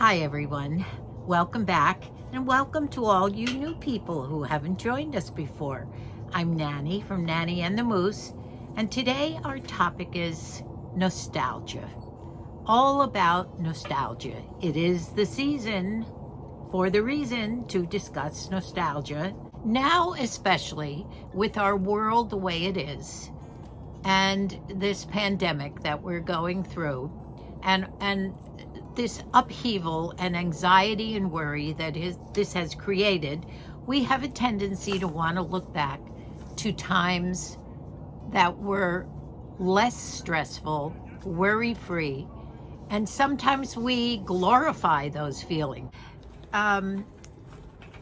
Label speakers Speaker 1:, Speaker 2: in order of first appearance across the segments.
Speaker 1: Hi everyone, welcome back and welcome to all you new people who haven't joined us before. I'm Nanny from Nanny and the Moose, and today our topic is nostalgia. All about nostalgia. It is the season for the reason to discuss nostalgia, now especially with our world the way it is and this pandemic that we're going through and this upheaval and anxiety and worry that this has created. We have a tendency to want to look back to times that were less stressful, worry-free, and sometimes we glorify those feelings. In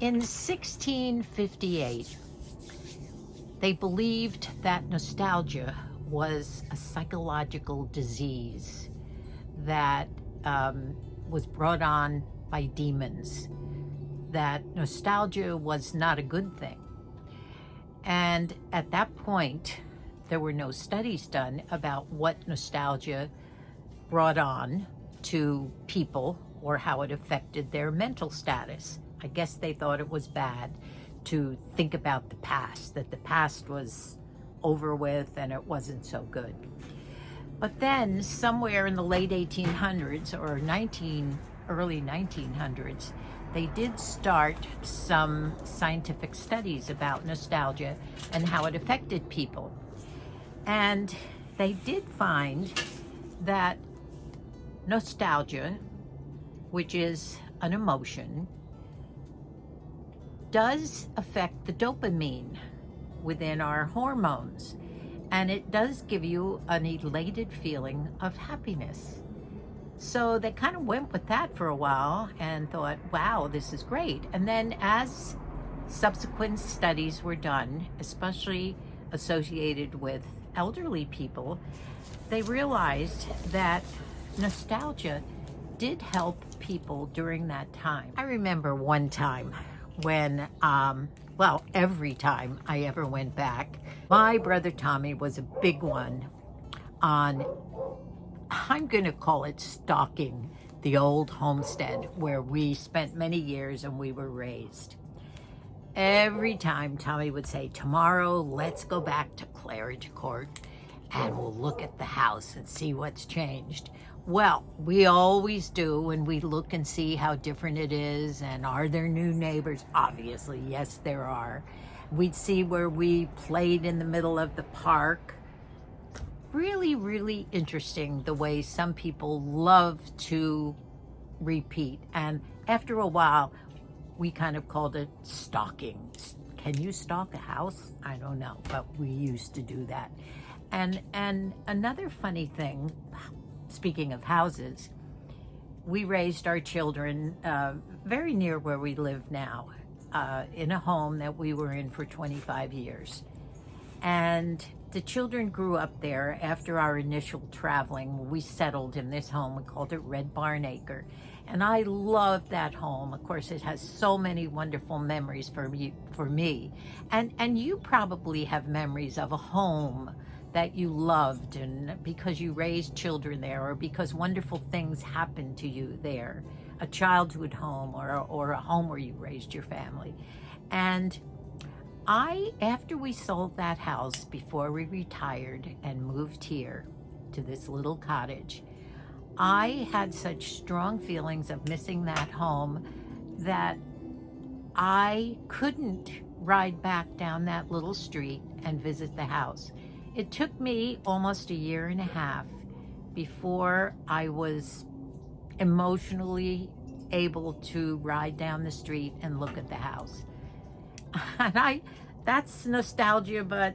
Speaker 1: 1658, they believed that nostalgia was a psychological disease that was brought on by demons, that nostalgia was not a good thing. And at that point, there were no studies done about what nostalgia brought on to people or how it affected their mental status. I guess they thought it was bad to think about the past, that the past was over with and it wasn't so good. But then somewhere in the late 1800s or early 1900s, they did start some scientific studies about nostalgia and how it affected people. And they did find that nostalgia, which is an emotion, does affect the dopamine within our hormones. And it does give you an elated feeling of happiness. So they kind of went with that for a while and thought, wow, this is great. And then as subsequent studies were done, especially associated with elderly people, they realized that nostalgia did help people during that time. I remember one time when, every time I ever went back, my brother Tommy was a big one on, I'm going to call it stalking the old homestead where we spent many years and we were raised. Every time Tommy would say, tomorrow let's go back to Claridge Court and we'll look at the house and see what's changed. Well, we always do, and we look and see how different it is, and are there new neighbors? Obviously, yes, there are. We'd see where we played in the middle of the park. Really, really interesting the way some people love to repeat. And after a while, we kind of called it stalking. Can you stalk a house? I don't know, but we used to do that. And another funny thing, speaking of houses, we raised our children very near where we live now, in a home that we were in for 25 years. And the children grew up there after our initial traveling. We settled in this home. We called it Red Barn Acre. And I loved that home. Of course, it has so many wonderful memories for me. And you probably have memories of a home that you loved, and because you raised children there, or because wonderful things happened to you there, a childhood home or a home where you raised your family. And after we sold that house, before we retired and moved here to this little cottage, I had such strong feelings of missing that home that I couldn't ride back down that little street and visit the house. It took me almost a year and a half before I was emotionally able to ride down the street and look at the house. And that's nostalgia, but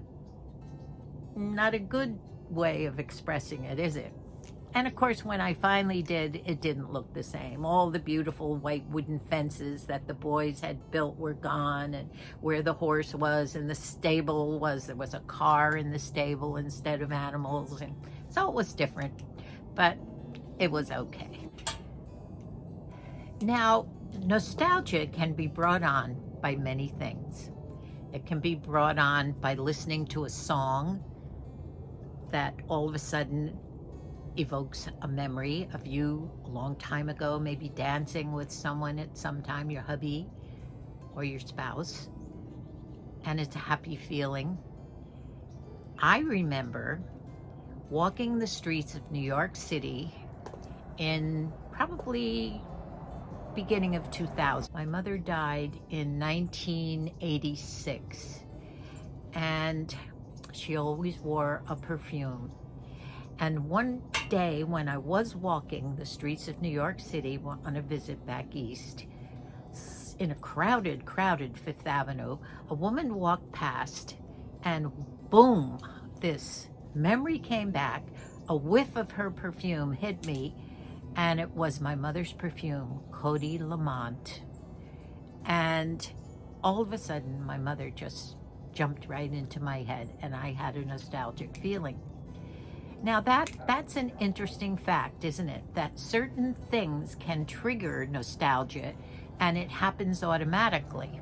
Speaker 1: not a good way of expressing it, is it? And of course, when I finally did, it didn't look the same. All the beautiful white wooden fences that the boys had built were gone, and where the horse was and the stable was, there was a car in the stable instead of animals. And so it was different, but it was okay. Now, nostalgia can be brought on by many things. It can be brought on by listening to a song that all of a sudden evokes a memory of you a long time ago, maybe dancing with someone at some time, your hubby or your spouse, and it's a happy feeling. I remember walking the streets of New York City in probably beginning of 2000. My mother died in 1986, and she always wore a perfume. And one day when I was walking the streets of New York City on a visit back east, in a crowded Fifth Avenue, a woman walked past, and boom, this memory came back. A whiff of her perfume hit me, and it was my mother's perfume, Cody Lamont. And all of a sudden, my mother just jumped right into my head, and I had a nostalgic feeling. Now that's an interesting fact, isn't it? That certain things can trigger nostalgia, and it happens automatically.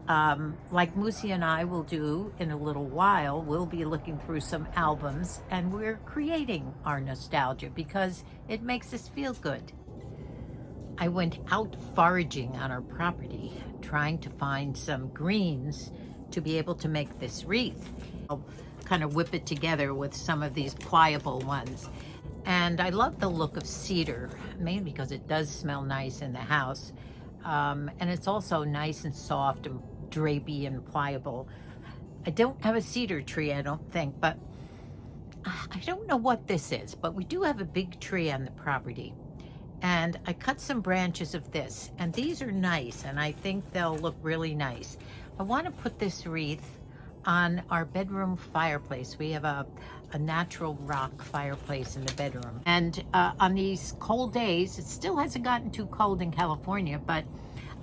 Speaker 1: Like Moosey and I will do in a little while, we'll be looking through some albums, and we're creating our nostalgia because it makes us feel good. I went out foraging on our property, trying to find some greens to be able to make this wreath. I'll kind of whip it together with some of these pliable ones. And I love the look of cedar, mainly because it does smell nice in the house. And it's also nice and soft and drapey and pliable. I don't have a cedar tree, I don't think, but I don't know what this is, but we do have a big tree on the property. And I cut some branches of this, and these are nice, and I think they'll look really nice. I want to put this wreath on our bedroom fireplace. We have a natural rock fireplace in the bedroom. And on these cold days, it still hasn't gotten too cold in California, but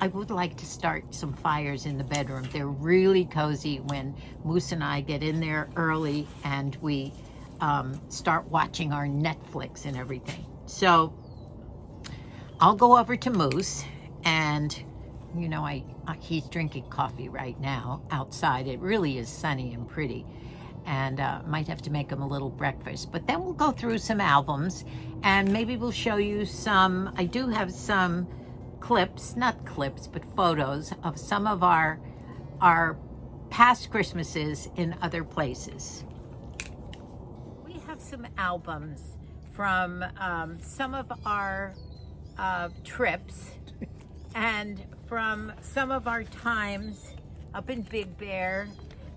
Speaker 1: I would like to start some fires in the bedroom. They're really cozy when Moose and I get in there early and we start watching our Netflix and everything. So I'll go over to Moose, and you know, he's drinking coffee right now outside. It really is sunny and pretty, and might have to make him a little breakfast. But then we'll go through some albums, and maybe we'll show you some. I do have some clips, not clips, but photos of some of our past Christmases in other places. We have some albums from some of our trips and from some of our times up in Big Bear.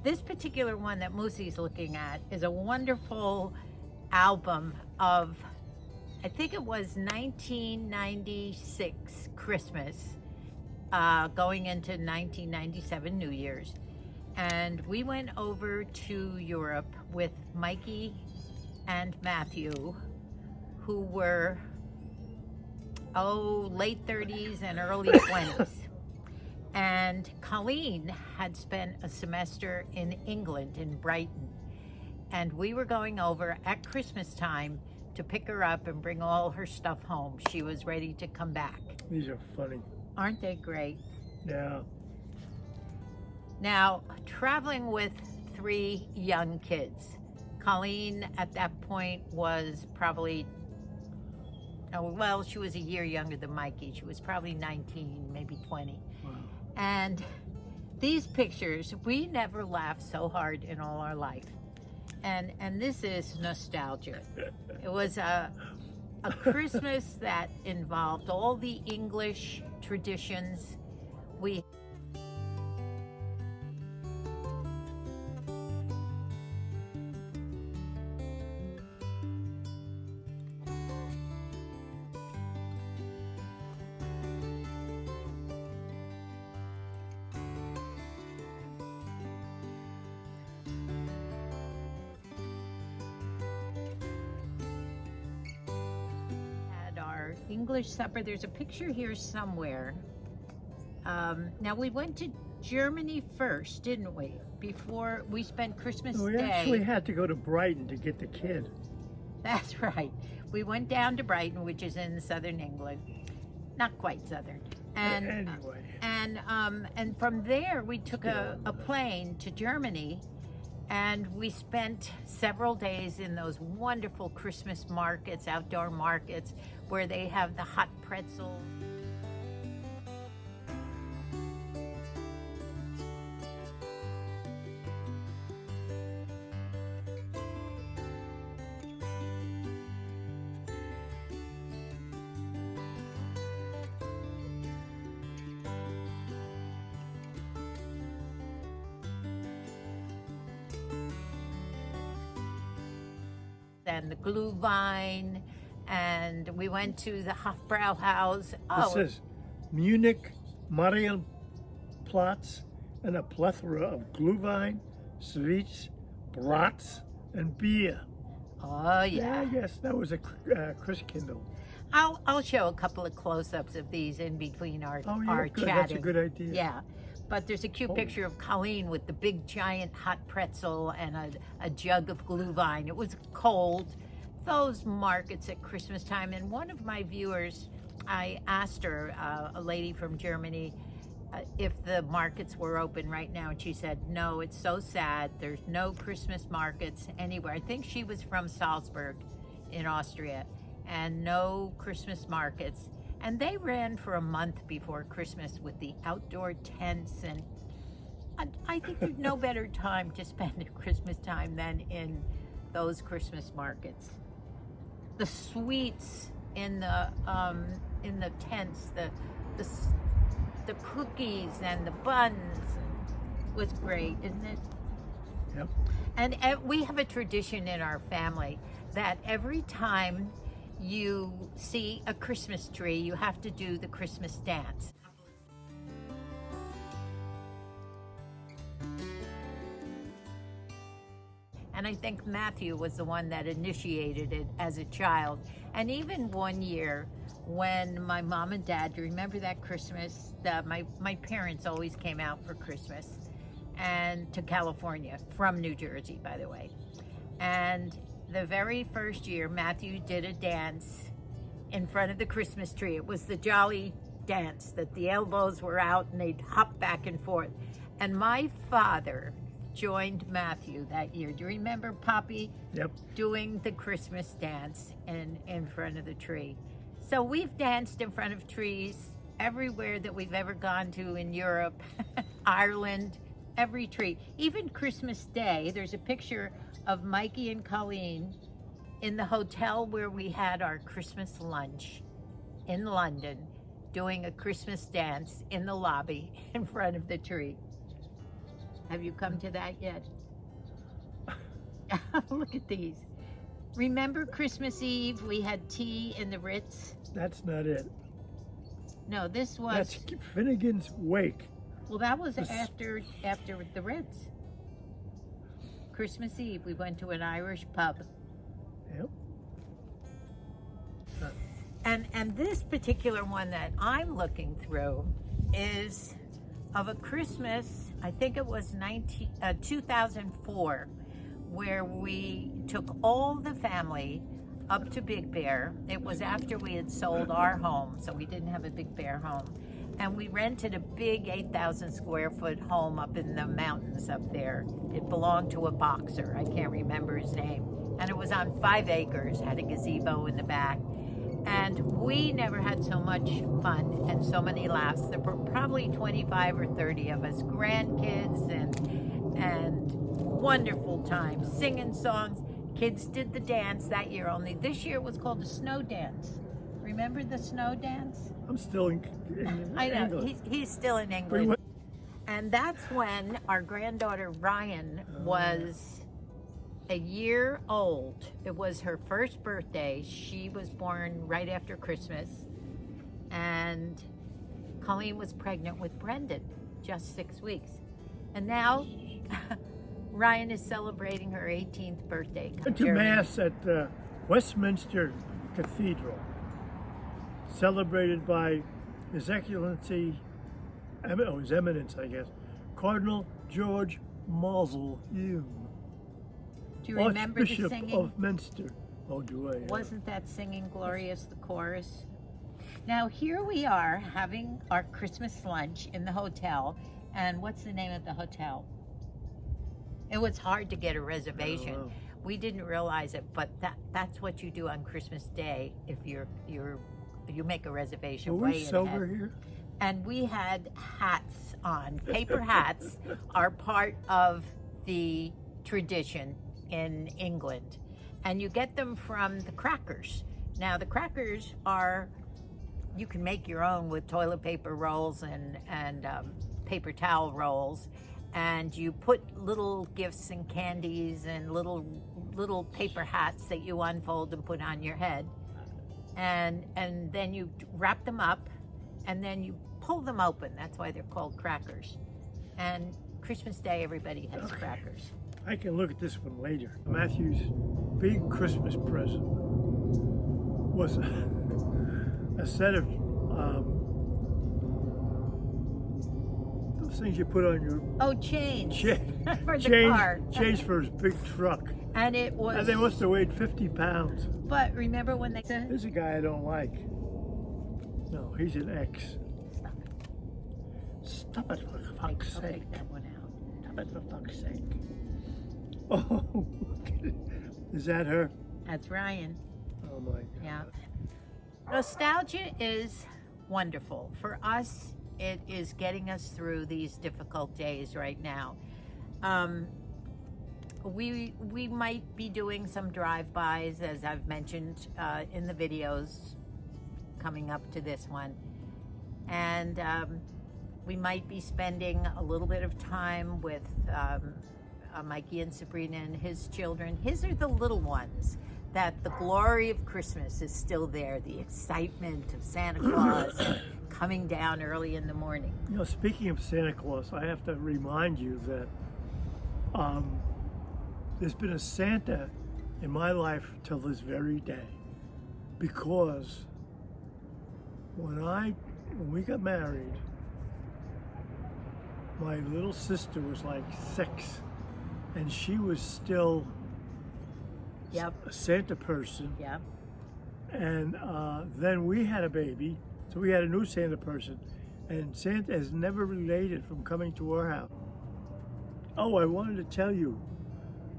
Speaker 1: This particular one that Moosey's looking at is a wonderful album of, I think it was 1996 Christmas, going into 1997 New Year's. And we went over to Europe with Mikey and Matthew, who were late 30s and early 20s. And Colleen had spent a semester in England, in Brighton. And we were going over at Christmas time to pick her up and bring all her stuff home. She was ready to come back.
Speaker 2: These are funny.
Speaker 1: Aren't they great?
Speaker 2: Yeah.
Speaker 1: Now, traveling with 3 young kids. Colleen at that point was probably, she was a year younger than Mikey. She was probably 19, maybe 20.
Speaker 2: Wow.
Speaker 1: And these pictures, we never laughed so hard in all our life. And this is nostalgia. It was a Christmas that involved all the English traditions. We English supper. There's a picture here somewhere. Now we went to Germany first, didn't we? Before we spent Christmas Day.
Speaker 2: We actually had to go to Brighton to get the kid.
Speaker 1: That's right. We went down to Brighton, which is in southern England. Not quite southern. And
Speaker 2: anyway.
Speaker 1: And from there we took a plane to Germany, And we spent several days in those wonderful Christmas markets, outdoor markets, where they have the hot pretzels. And the glühwein, and we went to the Hofbrauhaus.
Speaker 2: This is Munich, Marienplatz, and a plethora of glühwein, sweets, brats, and beer.
Speaker 1: Oh yeah.
Speaker 2: I guess that was a Christkindl.
Speaker 1: I'll show a couple of close-ups of these in between our
Speaker 2: Good.
Speaker 1: chatting.
Speaker 2: That's a good idea.
Speaker 1: Yeah. But there's a cute picture of Colleen with the big giant hot pretzel and a jug of glühwein. It was cold. Those markets at Christmas time. And one of my viewers, I asked her, a lady from Germany, if the markets were open right now. And she said, no, it's so sad. There's no Christmas markets anywhere. I think she was from Salzburg in Austria. And no Christmas markets. And they ran for a month before Christmas with the outdoor tents, and I think there's no better time to spend a Christmas time than in those Christmas markets. The sweets in the tents, the cookies and the buns was great, isn't it?
Speaker 2: Yep.
Speaker 1: And we have a tradition in our family that every time you see a Christmas tree, you have to do the Christmas dance. And I think Matthew was the one that initiated it as a child. And even one year when my mom and dad, do you remember that Christmas? My parents always came out for Christmas and to California, from New Jersey, by the way. And the very first year, Matthew did a dance in front of the Christmas tree. It was the jolly dance that the elbows were out and they'd hop back and forth. And my father joined Matthew that year. Do you remember Poppy?
Speaker 2: Yep.
Speaker 1: Doing the Christmas dance in front of the tree. So we've danced in front of trees everywhere that we've ever gone to in Europe, Ireland, every tree. Even Christmas Day, there's a picture of Mikey and Colleen in the hotel where we had our Christmas lunch in London, doing a Christmas dance in the lobby in front of the tree. Have you come to that yet? Look at these. Remember Christmas Eve, we had tea in the Ritz?
Speaker 2: That's not it.
Speaker 1: No, this was...
Speaker 2: That's Finnegan's Wake.
Speaker 1: Well, that was after the Ritz. Christmas Eve, we went to an Irish pub.
Speaker 2: Yep.
Speaker 1: And this particular one that I'm looking through is of a Christmas, I think it was 2004, where we took all the family up to Big Bear. It was after we had sold our home, so we didn't have a Big Bear home. And we rented a big 8,000 square foot home up in the mountains up there. It belonged to a boxer. I can't remember his name. And it was on 5 acres, had a gazebo in the back. And we never had so much fun and so many laughs. There were probably 25 or 30 of us, grandkids and wonderful times, singing songs. Kids did the dance that year only. This year it was called a snow dance. Remember the snow dance?
Speaker 2: I'm still in
Speaker 1: I know,
Speaker 2: England.
Speaker 1: he's still in England. And that's when our granddaughter Ryan was a year old. It was her first birthday. She was born right after Christmas. And Colleen was pregnant with Brendan, just 6 weeks. And now Ryan is celebrating her 18th birthday.
Speaker 2: Went to Mass at Westminster Cathedral, celebrated by His Excellency, His Eminence, I guess, Cardinal George Mausoleum.
Speaker 1: Do you remember the
Speaker 2: Archbishop
Speaker 1: singing?
Speaker 2: of Minster. Oh, do I?
Speaker 1: Wasn't that singing glorious, the chorus? Now here we are having our Christmas lunch in the hotel. And what's the name of the hotel? It was hard to get a reservation.
Speaker 2: Oh, wow.
Speaker 1: We didn't realize it, but that's what you do on Christmas Day if you make a reservation
Speaker 2: Were we
Speaker 1: way in
Speaker 2: sober
Speaker 1: ahead.
Speaker 2: here?
Speaker 1: And we had hats on. Paper hats are part of the tradition in England. And you get them from the crackers. Now, the crackers are, you can make your own with toilet paper rolls and paper towel rolls. And you put little gifts and candies and little paper hats that you unfold and put on your head. And then you wrap them up, and then you pull them open. That's why they're called crackers. And Christmas Day, everybody has crackers.
Speaker 2: I can look at this one later. Matthew's big Christmas present was a set of those things you put on your
Speaker 1: Chains for the
Speaker 2: change,
Speaker 1: car.
Speaker 2: change for his big truck.
Speaker 1: And it was.
Speaker 2: And they must have weighed 50 pounds.
Speaker 1: But remember when they said,
Speaker 2: This is a guy I don't like. No, he's an ex. Stop it for fuck's
Speaker 1: I'll
Speaker 2: sake.
Speaker 1: take that one out.
Speaker 2: Stop it for fuck's sake. Oh, is that her?
Speaker 1: That's Ryan.
Speaker 2: Oh my God.
Speaker 1: Yeah. Nostalgia is wonderful. For us, it is getting us through these difficult days right now. We might be doing some drive-bys, as I've mentioned in the videos coming up to this one. And we might be spending a little bit of time with Mikey and Sabrina and his children. His are the little ones that the glory of Christmas is still there, the excitement of Santa Claus coming down early in the morning.
Speaker 2: You know, speaking of Santa Claus, I have to remind you that there's been a Santa in my life till this very day, because when we got married, my little sister was like 6, and she was still
Speaker 1: Yep.
Speaker 2: a Santa person.
Speaker 1: Yep.
Speaker 2: And then we had a baby, so we had a new Santa person, and Santa has never related from coming to our house. Oh, I wanted to tell you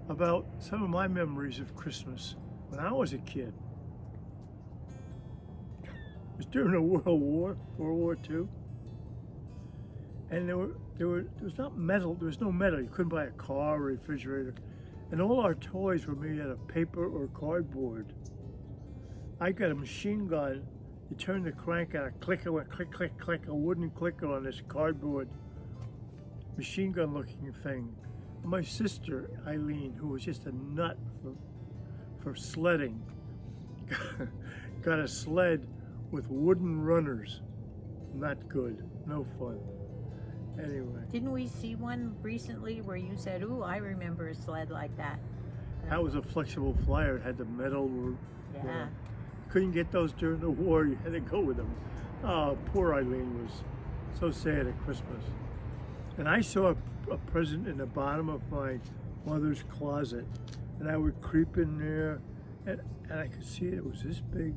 Speaker 2: about some of my memories of Christmas when I was a kid. It was during the World War II, and there was no metal. You couldn't buy a car or refrigerator, and all our toys were made out of paper or cardboard. I got a machine gun. You turn the crank and a clicker went click, click, click, a wooden clicker on this cardboard machine gun looking thing. My sister, Eileen, who was just a nut for sledding, got a sled with wooden runners. Not good, no fun. Anyway,
Speaker 1: Didn't we see one recently where you said, "Ooh, I remember a sled like that"?
Speaker 2: that was a flexible flyer. It had the metal.
Speaker 1: Yeah.
Speaker 2: Couldn't get those during the war. You had to go with them. Oh, poor Eileen was so sad at Christmas. And I saw a present in the bottom of my mother's closet, and I would creep in there, and I could see it. It was this big,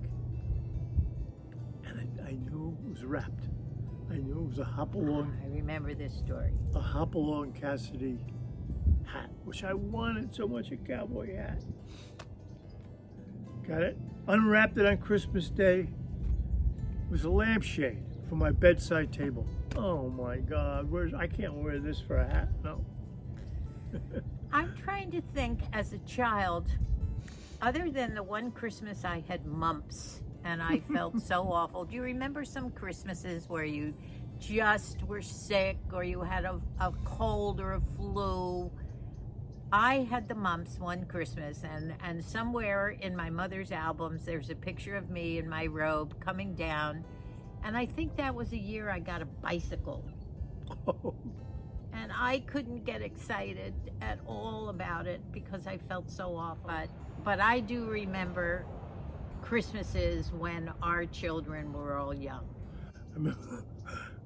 Speaker 2: and I knew it was wrapped. I knew it was a Hopalong
Speaker 1: I remember this story.
Speaker 2: Cassidy hat, which I wanted so much, a cowboy hat. Got it? Unwrapped it on Christmas Day. It was a lampshade for my bedside table. Oh my God, I can't wear this for a hat, no.
Speaker 1: I'm trying to think as a child, other than the one Christmas I had mumps and I felt so awful. Do you remember some Christmases where you just were sick or you had a cold or a flu? I had the mumps one Christmas, and somewhere in my mother's albums there's a picture of me in my robe coming down, and I think that was a year I got a bicycle. And I couldn't get excited at all about it because I felt so awful. But I do remember Christmases when our children were all young.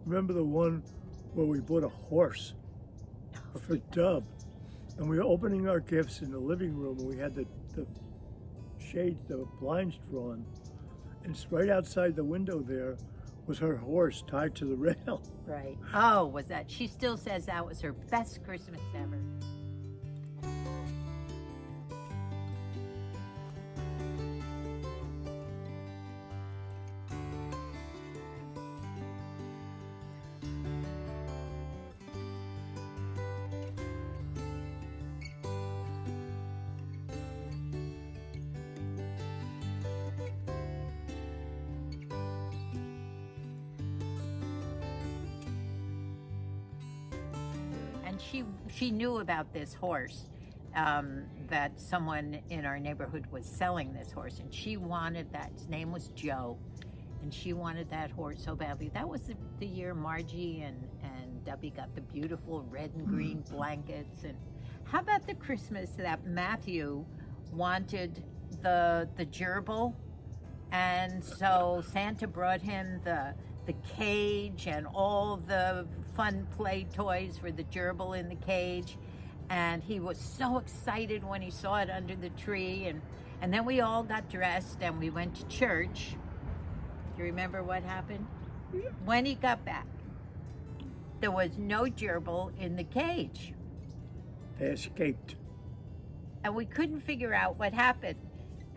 Speaker 2: Remember the one where we bought a horse for Dub, and we were opening our gifts in the living room, and we had the shades, the blinds drawn, and right outside the window there was her horse tied to the rail.
Speaker 1: Right. Oh, was that? She still says that was her best Christmas ever. and she knew about this horse, that someone in our neighborhood was selling this horse, and she wanted that. His name was Joe, and she wanted that horse so badly. That was the year Margie and Debbie got the beautiful red and green blankets. And how about the Christmas that Matthew wanted the gerbil, and so Santa brought him the cage and all the fun play toys for the gerbil in the cage, and he was so excited when he saw it under the tree, and then we all got dressed and we went to church. Do you remember what happened? When he got back, there was no gerbil in the cage.
Speaker 2: They escaped.
Speaker 1: And we couldn't figure out what happened.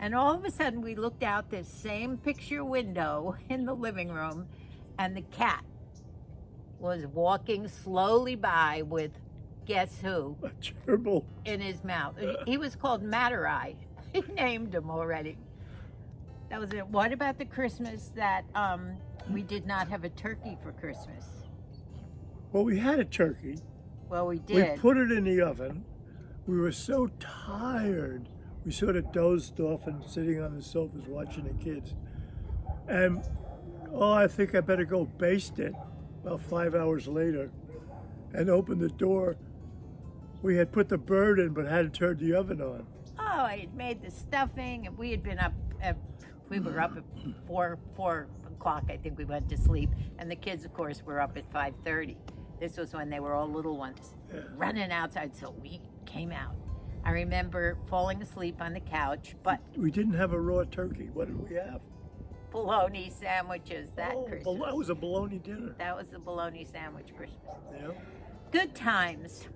Speaker 1: And all of a sudden we looked out this same picture window in the living room, and the cat was walking slowly by with, guess who?
Speaker 2: A gerbil.
Speaker 1: In his mouth. He was called Matterai. He named him already. That was it. What about the Christmas that we did not have a turkey for Christmas?
Speaker 2: Well, we had a turkey.
Speaker 1: Well, we did.
Speaker 2: We put it in the oven. We were so tired. We sort of dozed off and sitting on the sofas watching the kids. And, I think I better go baste it about 5 hours later and open the door. We had put the bird in but hadn't turned the oven on.
Speaker 1: Oh, I had made the stuffing, and we had been up we were up at 4 o'clock, I think we went to sleep. And the kids, of course, were up at 5:30. This was when they were all little ones, running outside, so we came out. I remember falling asleep on the couch, but...
Speaker 2: We didn't have a raw turkey. What did we have?
Speaker 1: Bologna sandwiches that Christmas.
Speaker 2: That was a bologna dinner.
Speaker 1: That was the bologna sandwich Christmas.
Speaker 2: Yeah.
Speaker 1: Good times.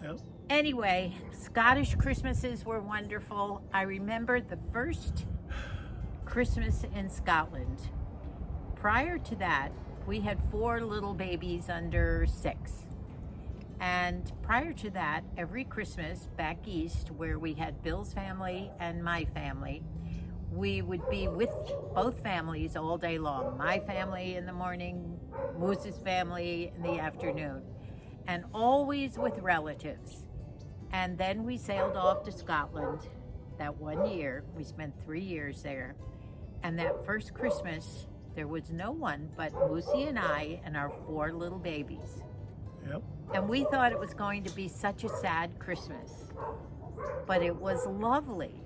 Speaker 2: Yeah.
Speaker 1: Anyway, Scottish Christmases were wonderful. I remember the first Christmas in Scotland. Prior to that, we had 4 little babies under 6. And prior to that, every Christmas back east, where we had Bill's family and my family, we would be with both families all day long. My family in the morning, Moose's family in the afternoon, and always with relatives. And then we sailed off to Scotland that one year. We spent 3 years there. And that first Christmas, there was no one but Moosey and I and our 4 little babies.
Speaker 2: Yep.
Speaker 1: And we thought it was going to be such a sad Christmas, but it was lovely.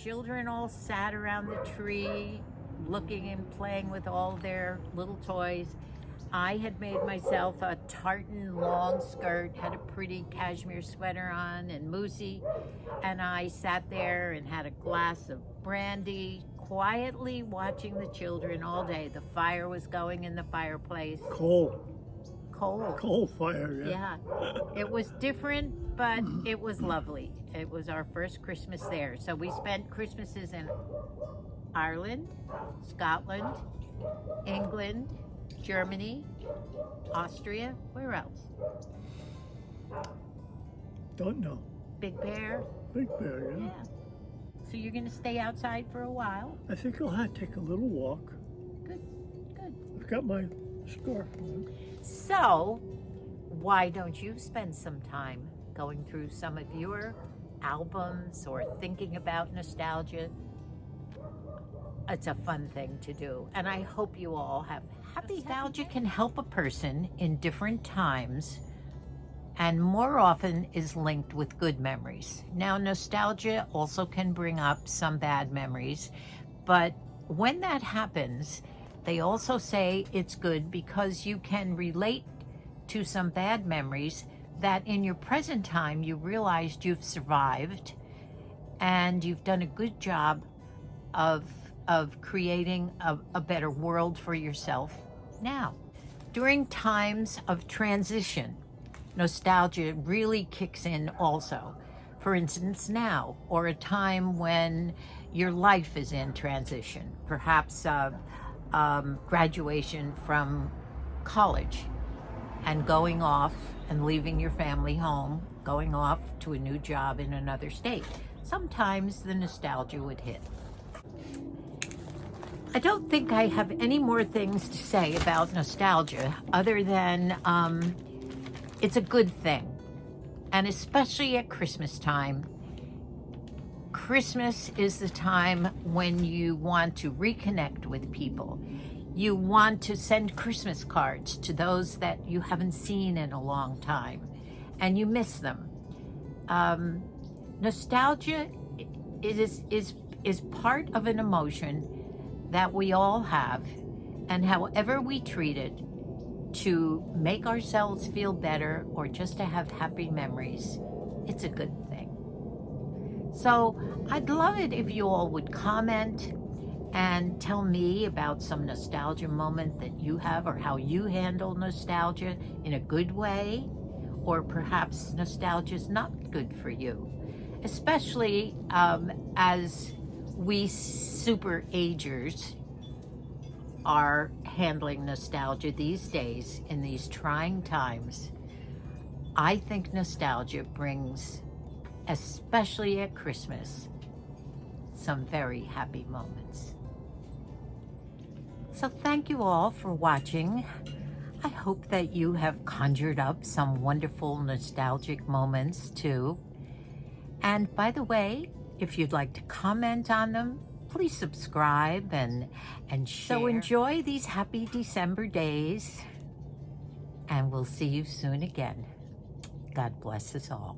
Speaker 1: Children all sat around the tree, looking and playing with all their little toys. I had made myself a tartan long skirt, had a pretty cashmere sweater on, and Moosey and I sat there and had a glass of brandy, quietly watching the children all day. The fire was going in the fireplace.
Speaker 2: Coal fire,
Speaker 1: Yeah. It was different, but it was lovely. It was our first Christmas there. So we spent Christmases in Ireland, Scotland, England, Germany, Austria. Where else?
Speaker 2: Don't know.
Speaker 1: Big Bear.
Speaker 2: Big Bear, yeah.
Speaker 1: So you're going to stay outside for a while?
Speaker 2: I think I'll have to take a little walk.
Speaker 1: Good.
Speaker 2: I've got my scarf on.
Speaker 1: So, why don't you spend some time going through some of your albums or thinking about nostalgia? It's a fun thing to do, and I hope you all have happy. Nostalgia can help a person in different times, and more often is linked with good memories. Now, nostalgia also can bring up some bad memories, but when that happens, they also say it's good because you can relate to some bad memories that in your present time you realized you've survived and you've done a good job of creating a better world for yourself now. During times of transition, nostalgia really kicks in also. For instance, now, or a time when your life is in transition, perhaps graduation from college and going off and leaving your family home, going off to a new job in another state. Sometimes the nostalgia would hit. I don't think I have any more things to say about nostalgia other than it's a good thing. And especially at Christmas time. Christmas is the time when you want to reconnect with people. You want to send Christmas cards to those that you haven't seen in a long time and you miss them. Nostalgia is part of an emotion that we all have, and however we treat it to make ourselves feel better or just to have happy memories, it's a good thing. So I'd love it if you all would comment and tell me about some nostalgia moment that you have, or how you handle nostalgia in a good way, or perhaps nostalgia is not good for you, especially as we super agers are handling nostalgia these days in these trying times. I think nostalgia brings, especially at Christmas, some very happy moments. So thank you all for watching. I hope that you have conjured up some wonderful nostalgic moments too. And by the way, if you'd like to comment on them, please subscribe and share. So enjoy these happy December days, and we'll see you soon again. God bless us all.